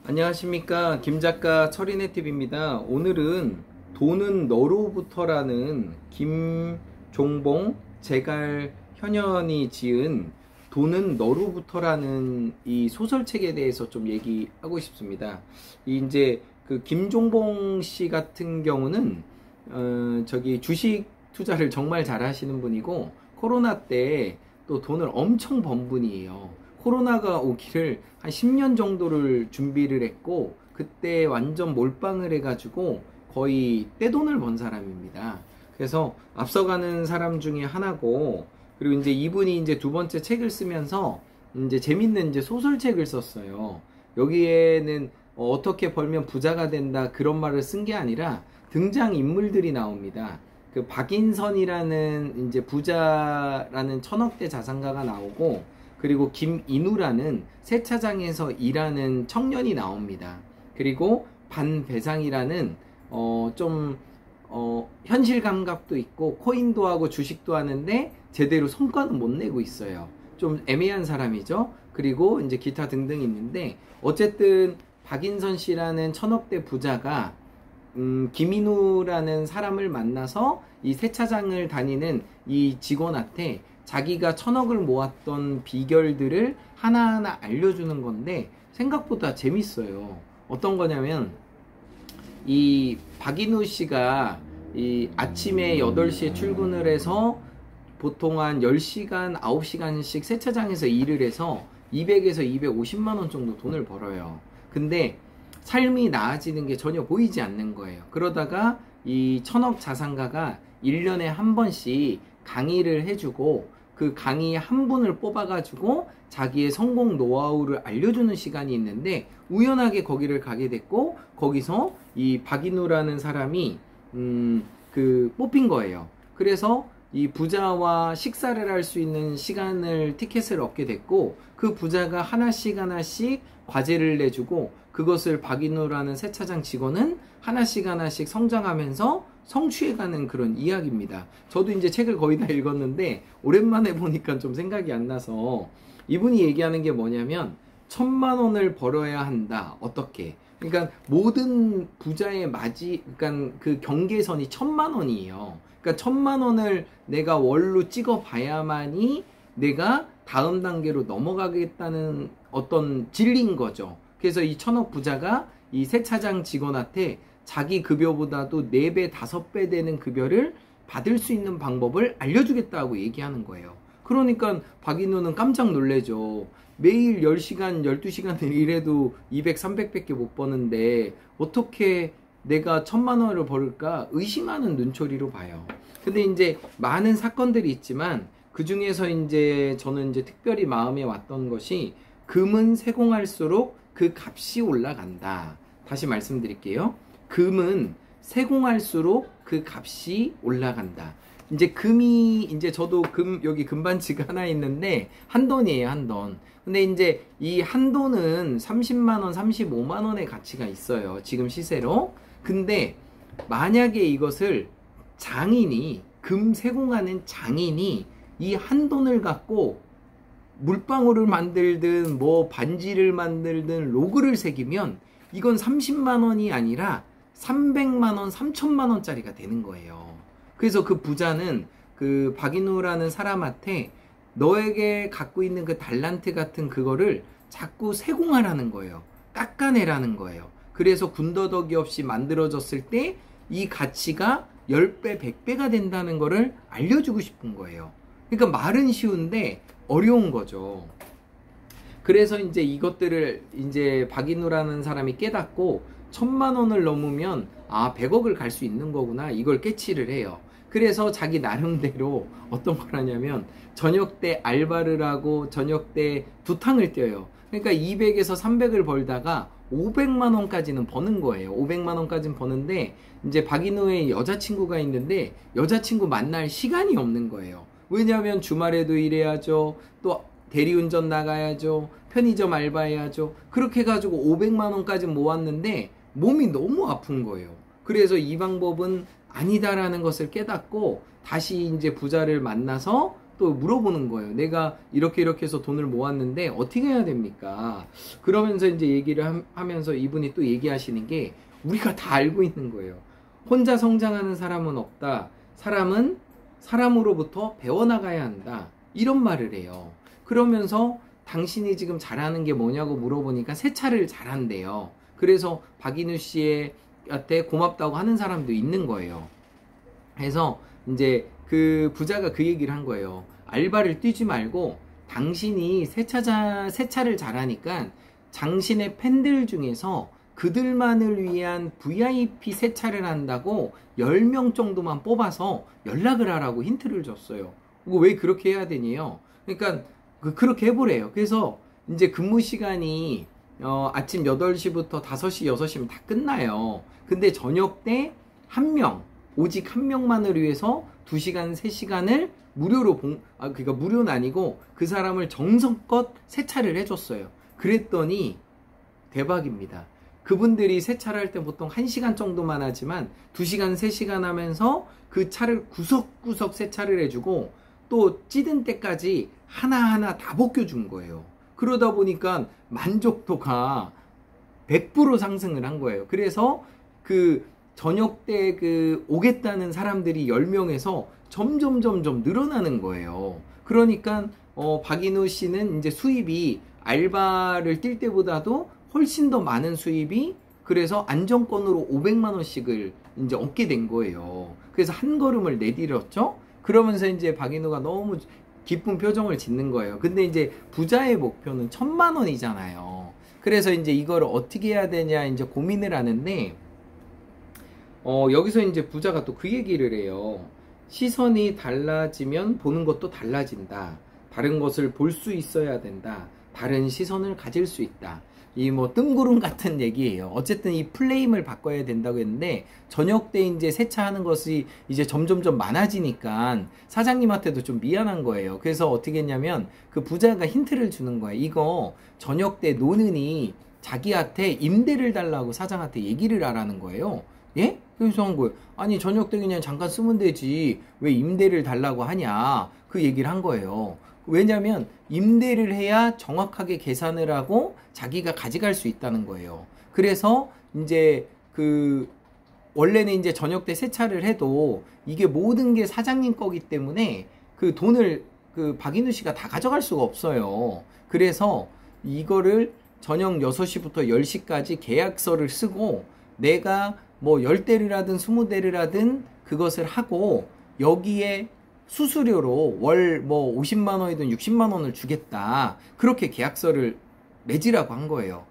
안녕하십니까, 김작가 철인의팁입니다. 오늘은 돈은 너로부터라는 김종봉 제갈 현현이 지은 돈은 너로부터라는 이 소설책에 대해서 좀 얘기하고 싶습니다. 이제 그 김종봉 씨 같은 경우는 주식 투자를 정말 잘 하시는 분이고, 코로나 때 또 돈을 엄청 번 분이에요. 코로나가 오기를 한 10년 정도를 준비를 했고, 그때 완전 몰빵을 해가지고 거의 떼돈을 번 사람입니다. 그래서 앞서가는 사람 중에 하나고, 그리고 이제 이분이 이제 두 번째 책을 쓰면서 이제 재밌는 이제 소설책을 썼어요. 여기에는 어떻게 벌면 부자가 된다 그런 말을 쓴 게 아니라 등장 인물들이 나옵니다. 그 박인선이라는 이제 부자라는 천억대 자산가가 나오고, 그리고 김인우라는 세차장에서 일하는 청년이 나옵니다. 그리고 반배상이라는 현실 감각도 있고 코인도 하고 주식도 하는데 제대로 성과는 못 내고 있어요. 좀 애매한 사람이죠. 그리고 이제 기타 등등 있는데, 어쨌든 박인선 씨라는 천억대 부자가 김인우라는 사람을 만나서 이 세차장을 다니는 이 직원한테 자기가 천억을 모았던 비결들을 하나하나 알려주는 건데, 생각보다 재밌어요. 어떤 거냐면, 이 박인우 씨가 이 아침에 8시에 출근을 해서 보통 한 10시간, 9시간씩 세차장에서 일을 해서 200에서 250만 원 정도 돈을 벌어요. 근데 삶이 나아지는 게 전혀 보이지 않는 거예요. 그러다가 이 천억 자산가가 1년에 한 번씩 강의를 해주고, 그 강의 한 분을 뽑아가지고 자기의 성공 노하우를 알려주는 시간이 있는데, 우연하게 거기를 가게 됐고, 거기서 이 박인우라는 사람이 뽑힌 거예요. 그래서 이 부자와 식사를 할 수 있는 시간을 티켓을 얻게 됐고, 그 부자가 하나씩 과제를 내주고, 그것을 박인우라는 세차장 직원은 하나씩 성장하면서 성취해가는 그런 이야기입니다. 저도 이제 책을 거의 다 읽었는데 오랜만에 보니까 좀 생각이 안 나서, 이분이 얘기하는 게 뭐냐면 1,000만 원을 벌어야 한다. 어떻게? 그러니까 모든 부자의 그러니까 그 경계선이 1,000만 원이에요. 그러니까 1,000만 원을 내가 월로 찍어 봐야만이 내가 다음 단계로 넘어가겠다는 어떤 진리인 거죠. 그래서 이 천억 부자가 이 세차장 직원한테 자기 급여보다도 4배, 5배 되는 급여를 받을 수 있는 방법을 알려주겠다고 얘기하는 거예요. 그러니까 박인우는 깜짝 놀래죠. 매일 10시간, 12시간을 일해도 200, 300밖에 못 버는데 어떻게 내가 1,000만 원을 벌을까 의심하는 눈초리로 봐요. 근데 이제 많은 사건들이 있지만, 그 중에서 이제 저는 이제 특별히 마음에 왔던 것이, 금은 세공할수록 그 값이 올라간다. 다시 말씀드릴게요. 금은 세공할수록 그 값이 올라간다. 이제 이제 저도 여기 금반지가 하나 있는데 한돈이에요, 한돈. 근데 이제 이 한돈은 30만 원, 35만 원의 가치가 있어요, 지금 시세로. 근데 만약에 이것을 금 세공하는 장인이 이 한돈을 갖고 물방울을 만들든 반지를 만들든 로그를 새기면, 이건 30만 원이 아니라 300만 원, 3천만 원짜리가 되는 거예요. 그래서 그 부자는 그 박인우라는 사람한테 너에게 갖고 있는 그 달란트 같은 그거를 자꾸 세공하라는 거예요. 깎아내라는 거예요. 그래서 군더더기 없이 만들어졌을 때 이 가치가 10배, 100배가 된다는 거를 알려주고 싶은 거예요. 그러니까 말은 쉬운데 어려운 거죠. 그래서 이제 이것들을 이제 박인우라는 사람이 깨닫고 1,000만 원을 넘으면 100억을 갈 수 있는 거구나, 이걸 깨치를 해요. 그래서 자기 나름대로 어떤 걸 하냐면, 저녁 때 알바를 하고 저녁 때 두탕을 뛰어요. 그러니까 200에서 300을 벌다가 500만 원까지는 버는 거예요. 500만 원까지는 버는데, 이제 박인우의 여자친구가 있는데 여자친구 만날 시간이 없는 거예요. 왜냐하면 주말에도 일해야죠. 또 대리운전 나가야죠. 편의점 알바해야죠. 그렇게 해가지고 500만 원까지 모았는데 몸이 너무 아픈 거예요. 그래서 이 방법은 아니다라는 것을 깨닫고 다시 이제 부자를 만나서 또 물어보는 거예요. 내가 이렇게 해서 돈을 모았는데 어떻게 해야 됩니까? 그러면서 이제 얘기를 하면서 이분이 또 얘기하시는 게 우리가 다 알고 있는 거예요. 혼자 성장하는 사람은 없다. 사람은 사람으로부터 배워나가야 한다. 이런 말을 해요. 그러면서 당신이 지금 잘하는 게 뭐냐고 물어보니까 세차를 잘한대요. 그래서 박인우 씨한테 고맙다고 하는 사람도 있는 거예요. 그래서 이제 그 부자가 그 얘기를 한 거예요. 알바를 뛰지 말고 당신이 세차를 잘하니까 당신의 팬들 중에서 그들만을 위한 VIP 세차를 한다고 10명 정도만 뽑아서 연락을 하라고 힌트를 줬어요. 왜 그렇게 해야 되냐요? 그러니까 그렇게 해보래요. 그래서 이제 근무 시간이 아침 8시부터 5시, 6시면 다 끝나요. 근데 저녁 때 오직 한 명만을 위해서 2시간, 3시간을 무료로 그러니까 무료는 아니고 그 사람을 정성껏 세차를 해줬어요. 그랬더니 대박입니다. 그분들이 세차를 할 때 보통 1시간 정도만 하지만 2시간, 3시간 하면서 그 차를 구석구석 세차를 해주고 또 찌든 때까지 하나하나 다 벗겨준 거예요. 그러다 보니까 만족도가 100% 상승을 한 거예요. 그래서 그 저녁 때 오겠다는 사람들이 10명에서 점점 늘어나는 거예요. 그러니까 박인우 씨는 이제 수입이 알바를 뛸 때보다도 훨씬 더 많은 수입이 그래서 안정권으로 500만 원씩을 이제 얻게 된 거예요. 그래서 한 걸음을 내디뎠죠. 그러면서 이제 박인우가 너무 기쁜 표정을 짓는 거예요. 근데 이제 부자의 목표는 1000만 원이잖아요. 그래서 이제 이걸 어떻게 해야 되냐 이제 고민을 하는데 여기서 이제 부자가 또 그 얘기를 해요. 시선이 달라지면 보는 것도 달라진다. 다른 것을 볼 수 있어야 된다. 다른 시선을 가질 수 있다. 이 뭐 뜬구름 같은 얘기예요. 어쨌든 이 플레임을 바꿔야 된다고 했는데 저녁 때 이제 세차하는 것이 이제 점점 많아지니까 사장님한테도 좀 미안한 거예요. 그래서 어떻게 했냐면 그 부자가 힌트를 주는 거예요. 이거 저녁 때 노느니 자기한테 임대를 달라고 사장한테 얘기를 하라는 거예요. 예? 그래서 한 거예요. 아니 저녁 때 그냥 잠깐 쓰면 되지 왜 임대를 달라고 하냐 그 얘기를 한 거예요. 왜냐면 임대를 해야 정확하게 계산을 하고 자기가 가져갈 수 있다는 거예요. 그래서 이제 원래는 이제 저녁 때 세차를 해도 이게 모든 게 사장님 거기 때문에 그 돈을 박인우 씨가 다 가져갈 수가 없어요. 그래서 이거를 저녁 6시부터 10시까지 계약서를 쓰고 내가 뭐 10대를 20대를 그것을 하고 여기에 수수료로 월 뭐 50만 원이든 60만 원을 주겠다. 그렇게 계약서를 맺으라고 한 거예요.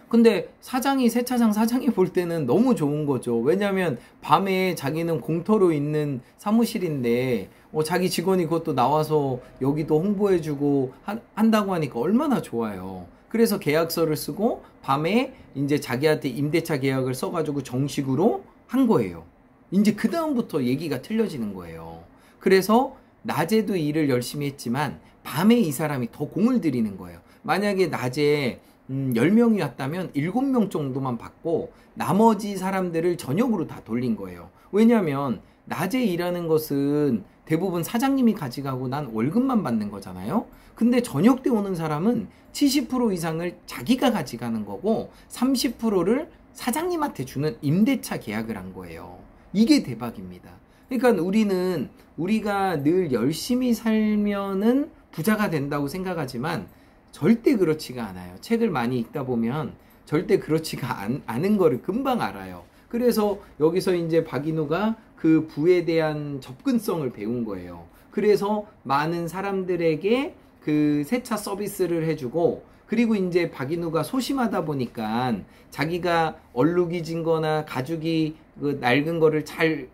근데 세차장 사장이 볼 때는 너무 좋은 거죠. 왜냐면 밤에 자기는 공터로 있는 사무실인데 자기 직원이 그것도 나와서 여기도 홍보해주고 한다고 하니까 얼마나 좋아요. 그래서 계약서를 쓰고 밤에 이제 자기한테 임대차 계약을 써가지고 정식으로 한 거예요. 이제 그 다음부터 얘기가 틀려지는 거예요. 그래서 낮에도 일을 열심히 했지만 밤에 이 사람이 더 공을 들이는 거예요. 만약에 낮에 10명이 왔다면 7명 정도만 받고 나머지 사람들을 저녁으로 다 돌린 거예요. 왜냐하면 낮에 일하는 것은 대부분 사장님이 가져가고 난 월급만 받는 거잖아요. 근데 저녁 때 오는 사람은 70% 이상을 자기가 가져가는 거고 30%를 사장님한테 주는 임대차 계약을 한 거예요. 이게 대박입니다. 그러니까 우리가 늘 열심히 살면은 부자가 된다고 생각하지만 절대 그렇지가 않아요. 책을 많이 읽다 보면 절대 그렇지가 않은 거를 금방 알아요. 그래서 여기서 이제 박인우가 그 부에 대한 접근성을 배운 거예요. 그래서 많은 사람들에게 그 세차 서비스를 해주고 그리고 이제 박인우가 소심하다 보니까 자기가 얼룩이 진 거나 가죽이 낡은 거를 잘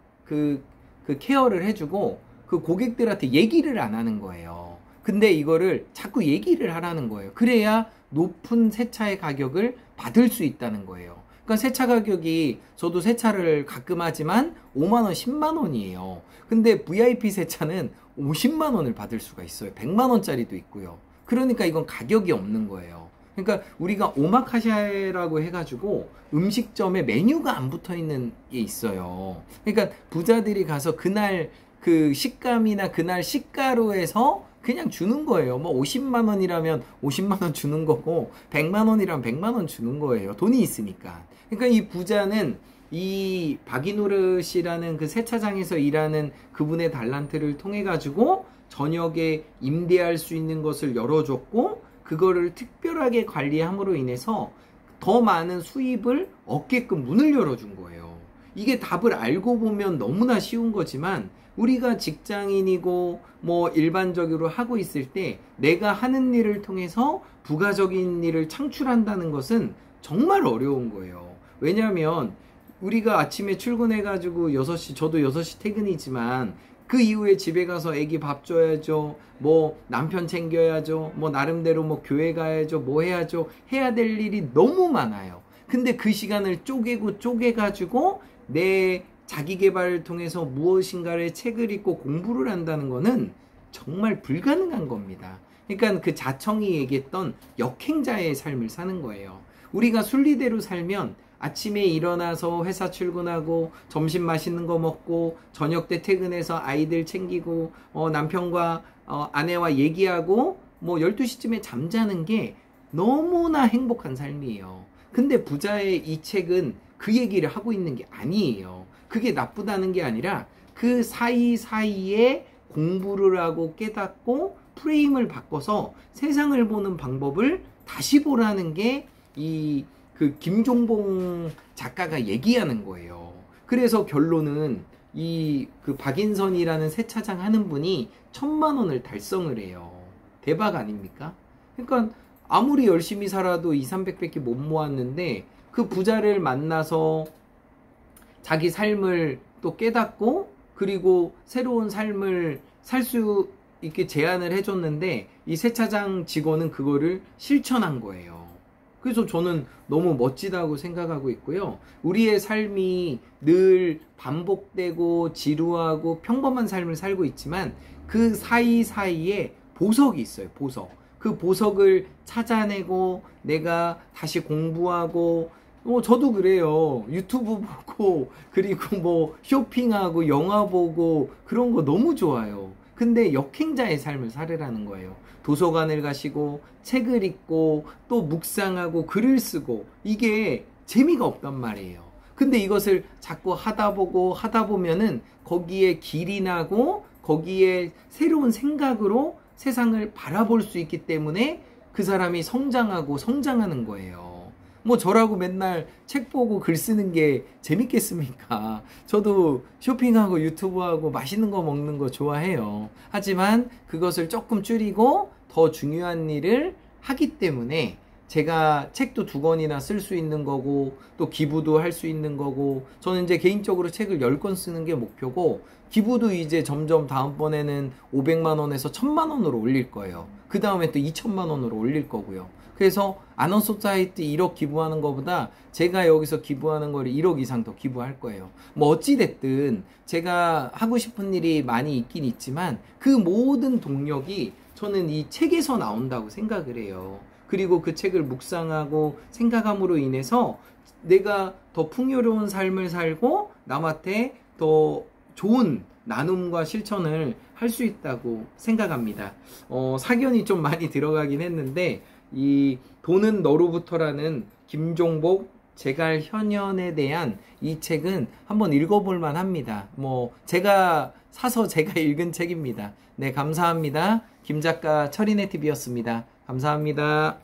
케어를 해주고 그 고객들한테 얘기를 안 하는 거예요. 근데 이거를 자꾸 얘기를 하라는 거예요. 그래야 높은 세차의 가격을 받을 수 있다는 거예요. 그러니까 세차 가격이 저도 세차를 가끔 하지만 5만원, 10만원이에요. 근데 VIP 세차는 50만원을 받을 수가 있어요. 100만원짜리도 있고요. 그러니까 이건 가격이 없는 거예요. 그러니까 우리가 오마카세라고 해가지고 음식점에 메뉴가 안 붙어 있는 게 있어요. 그러니까 부자들이 가서 그날 그 식감이나 그날 시가로 해서 그냥 주는 거예요. 뭐 50만 원이라면 50만 원 주는 거고 100만 원이라면 100만 원 주는 거예요. 돈이 있으니까. 그러니까 이 부자는 이 박이노릇이라는 그 세차장에서 일하는 그분의 달란트를 통해 가지고 저녁에 임대할 수 있는 것을 열어줬고 그거를 특별하게 관리함으로 인해서 더 많은 수입을 얻게끔 문을 열어준 거예요. 이게 답을 알고 보면 너무나 쉬운 거지만 우리가 직장인이고 뭐 일반적으로 하고 있을 때 내가 하는 일을 통해서 부가적인 일을 창출한다는 것은 정말 어려운 거예요. 왜냐하면 우리가 아침에 출근해가지고 6시, 저도 6시 퇴근이지만 그 이후에 집에 가서 애기 밥 줘야죠. 뭐 남편 챙겨야죠. 뭐 나름대로 뭐 교회 가야죠. 뭐 해야죠. 해야 될 일이 너무 많아요. 근데 그 시간을 쪼개가지고 내 자기 개발을 통해서 무엇인가를 책을 읽고 공부를 한다는 거는 정말 불가능한 겁니다. 그러니까 그 자청이 얘기했던 역행자의 삶을 사는 거예요. 우리가 순리대로 살면 아침에 일어나서 회사 출근하고 점심 맛있는 거 먹고 저녁 때 퇴근해서 아이들 챙기고 남편과 아내와 얘기하고 뭐 12시쯤에 잠자는 게 너무나 행복한 삶이에요. 근데 부자의 이 책은 그 얘기를 하고 있는 게 아니에요. 그게 나쁘다는 게 아니라 그 사이사이에 공부를 하고 깨닫고 프레임을 바꿔서 세상을 보는 방법을 다시 보라는 게 그 김종봉 작가가 얘기하는 거예요. 그래서 결론은 그 박인선이라는 세차장 하는 분이 1,000만 원을 달성을 해요. 대박 아닙니까? 그러니까 아무리 열심히 살아도 200~300밖에 못 모았는데 그 부자를 만나서 자기 삶을 또 깨닫고 그리고 새로운 삶을 살 수 있게 제안을 해줬는데 이 세차장 직원은 그거를 실천한 거예요. 그래서 저는 너무 멋지다고 생각하고 있고요. 우리의 삶이 늘 반복되고 지루하고 평범한 삶을 살고 있지만 그 사이사이에 보석이 있어요. 보석. 그 보석을 찾아내고 내가 다시 공부하고 저도 그래요. 유튜브 보고 그리고 뭐 쇼핑하고 영화 보고 그런 거 너무 좋아요. 근데 역행자의 삶을 살으라는 거예요. 도서관을 가시고 책을 읽고 또 묵상하고 글을 쓰고 이게 재미가 없단 말이에요. 근데 이것을 자꾸 하다 보면은 거기에 길이 나고 거기에 새로운 생각으로 세상을 바라볼 수 있기 때문에 그 사람이 성장하고 성장하는 거예요. 뭐 저라고 맨날 책 보고 글 쓰는 게 재밌겠습니까? 저도 쇼핑하고 유튜브하고 맛있는 거 먹는 거 좋아해요. 하지만 그것을 조금 줄이고 더 중요한 일을 하기 때문에 제가 책도 2권이나 쓸 수 있는 거고 또 기부도 할 수 있는 거고 저는 이제 개인적으로 책을 10권 쓰는 게 목표고 기부도 이제 점점 다음번에는 500만 원에서 1000만 원으로 올릴 거예요. 그 다음에 또 2000만 원으로 올릴 거고요. 그래서 아너소사이티 1억 기부하는 것보다 제가 여기서 기부하는 거를 1억 이상 더 기부할 거예요. 뭐 어찌됐든 제가 하고 싶은 일이 많이 있긴 있지만 그 모든 동력이 저는 이 책에서 나온다고 생각을 해요. 그리고 그 책을 묵상하고 생각함으로 인해서 내가 더 풍요로운 삶을 살고 남한테 더 좋은 나눔과 실천을 할 수 있다고 생각합니다. 사견이 좀 많이 들어가긴 했는데 이 돈은 너로부터라는 김종복 제갈현현에 대한 이 책은 한번 읽어볼 만합니다. 뭐 제가 사서 제가 읽은 책입니다. 네, 감사합니다. 김작가 철인의 TV였습니다. 감사합니다.